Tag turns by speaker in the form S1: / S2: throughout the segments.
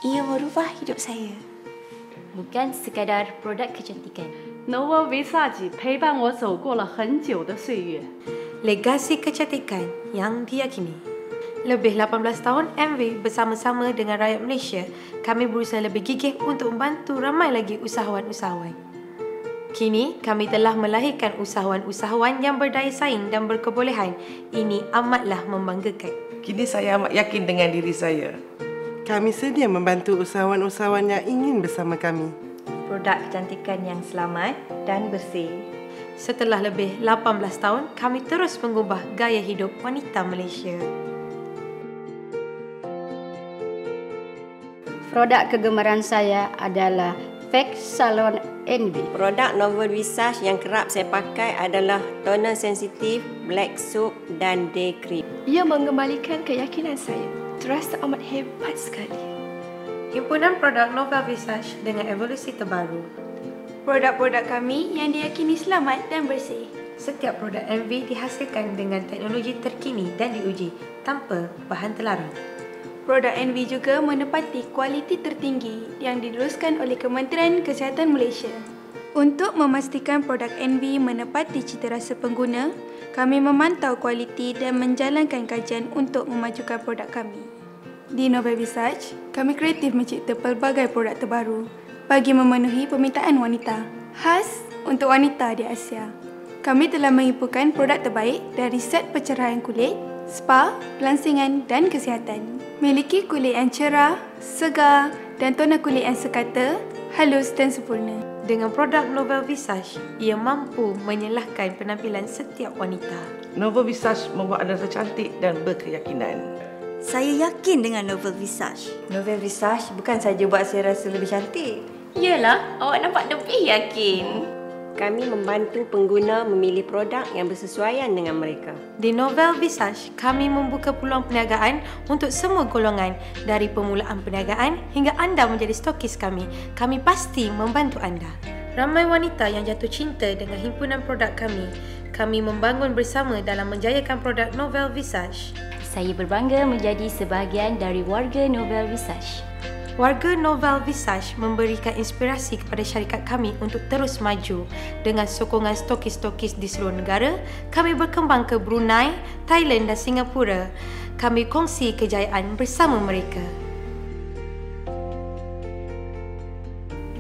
S1: Ia merubah hidup saya.
S2: Bukan sekadar produk kecantikan.
S3: Novel Visage 陪伴我走过了很久的岁月。
S4: Legasi kecantikan yang diyakini. Lebih 18 tahun MV bersama-sama dengan rakyat Malaysia, kami berusaha lebih gigih untuk membantu ramai lagi usahawan-usahawan. Kini, kami telah melahirkan usahawan-usahawan yang berdaya saing dan berkebolehan. Ini amatlah membanggakan.
S5: Kini saya amat yakin dengan diri saya.
S6: Kami sedia membantu usahawan-usahawan yang ingin bersama kami.
S7: Produk kecantikan yang selamat dan bersih.
S4: Setelah lebih 18 tahun, kami terus mengubah gaya hidup wanita Malaysia.
S8: Produk kegemaran saya adalah Fake Salon Envy.
S9: Produk Novel Visage yang kerap saya pakai adalah toner sensitif, black soap dan day cream.
S1: Ia mengembalikan keyakinan saya. Terasa amat hebat sekali.
S4: Himpunan produk Novel Visage dengan evolusi terbaru.
S1: Produk-produk kami yang diyakini selamat dan bersih.
S4: Setiap produk MV dihasilkan dengan teknologi terkini dan diuji tanpa bahan terlarang.
S1: Produk NV juga menepati kualiti tertinggi yang diteruskan oleh Kementerian Kesihatan Malaysia. Untuk memastikan produk NV menepati citarasa pengguna, kami memantau kualiti dan menjalankan kajian untuk memajukan produk kami. Di Novel Visage, kami kreatif mencipta pelbagai produk terbaru bagi memenuhi permintaan wanita, khas untuk wanita di Asia. Kami telah menghimpunkan produk terbaik dari set pencerahan kulit, spa, pelansingan dan kesihatan. Memiliki kulit yang cerah, segar dan tona kulit yang sekata, halus dan sempurna.
S4: Dengan produk Novel Visage, ia mampu menyelahkan penampilan setiap wanita.
S5: Novel Visage membuat anda tercantik dan berkeyakinan.
S10: Saya yakin dengan Novel Visage.
S7: Novel Visage bukan saja buat saya rasa lebih cantik.
S2: Yalah, awak nampak lebih yakin.
S9: Kami membantu pengguna memilih produk yang bersesuaian dengan mereka.
S4: Di Novel Visage, kami membuka peluang perniagaan untuk semua golongan. Dari permulaan perniagaan hingga anda menjadi stokis kami, kami pasti membantu anda. Ramai wanita yang jatuh cinta dengan himpunan produk kami. Kami membangun bersama dalam menjayakan produk Novel Visage.
S2: Saya berbangga menjadi sebahagian dari warga Novel Visage.
S4: Warga Novel Visage memberikan inspirasi kepada syarikat kami untuk terus maju. Dengan sokongan stokis-stokis di seluruh negara, kami berkembang ke Brunei, Thailand dan Singapura. Kami kongsi kejayaan bersama mereka.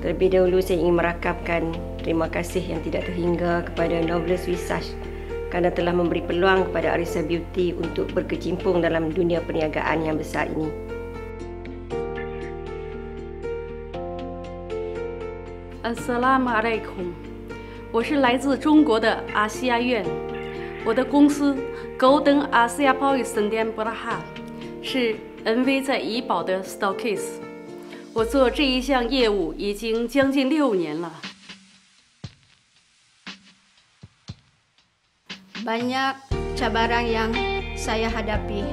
S9: Terlebih dahulu saya ingin merakamkan terima kasih yang tidak terhingga kepada Novel Visage kerana telah memberi peluang kepada Arisa Beauty untuk berkecimpung dalam dunia perniagaan yang besar ini.
S3: 阿斯拉马莱孔，我是来自中国的阿西亚院，我的公司 Golden Asia Poly 森甸布拉哈是 NV 在怡保的 Stockist， 我做这一项业务已经将近6年了。
S8: Banyak cabaran yang saya hadapi,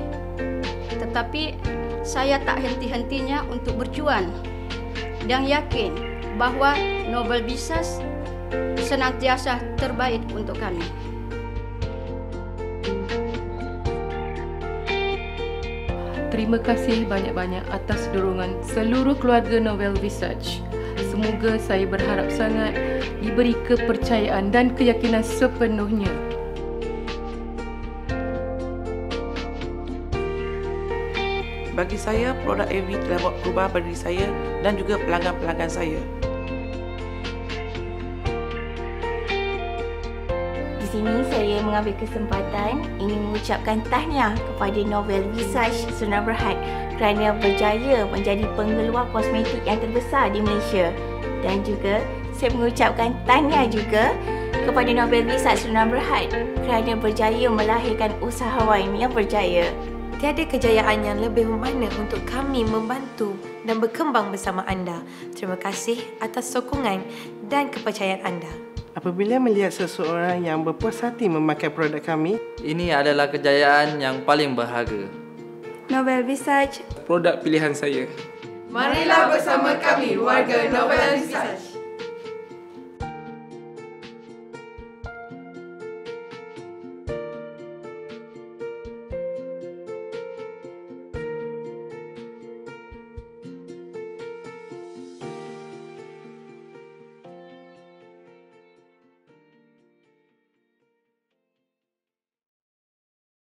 S8: tetapi saya tak henti-hentinya untuk berjuang dan yakin bahawa Novel Visage senantiasa terbaik untuk kami.
S11: Terima kasih banyak-banyak atas dorongan seluruh keluarga Novel Visage. Semoga saya berharap sangat diberi kepercayaan dan keyakinan sepenuhnya.
S5: Bagi saya, produk AV telah buat perubahan pada diri saya dan juga pelanggan-pelanggan saya.
S1: Di sini saya mengambil kesempatan ingin mengucapkan tahniah kepada Novel Visage Sdn Bhd kerana berjaya menjadi pengeluar kosmetik yang terbesar di Malaysia. Dan juga saya mengucapkan tahniah juga kepada Novel Visage Sdn Bhd kerana berjaya melahirkan usahawan yang berjaya.
S4: Tiada kejayaan yang lebih memanah untuk kami membantu dan berkembang bersama anda. Terima kasih atas sokongan dan kepercayaan anda.
S6: Apabila melihat seseorang yang berpuas hati memakai produk kami,
S12: ini adalah kejayaan yang paling berharga.
S1: Novel Visage,
S13: produk pilihan saya.
S14: Marilah bersama kami, warga Novel Visage.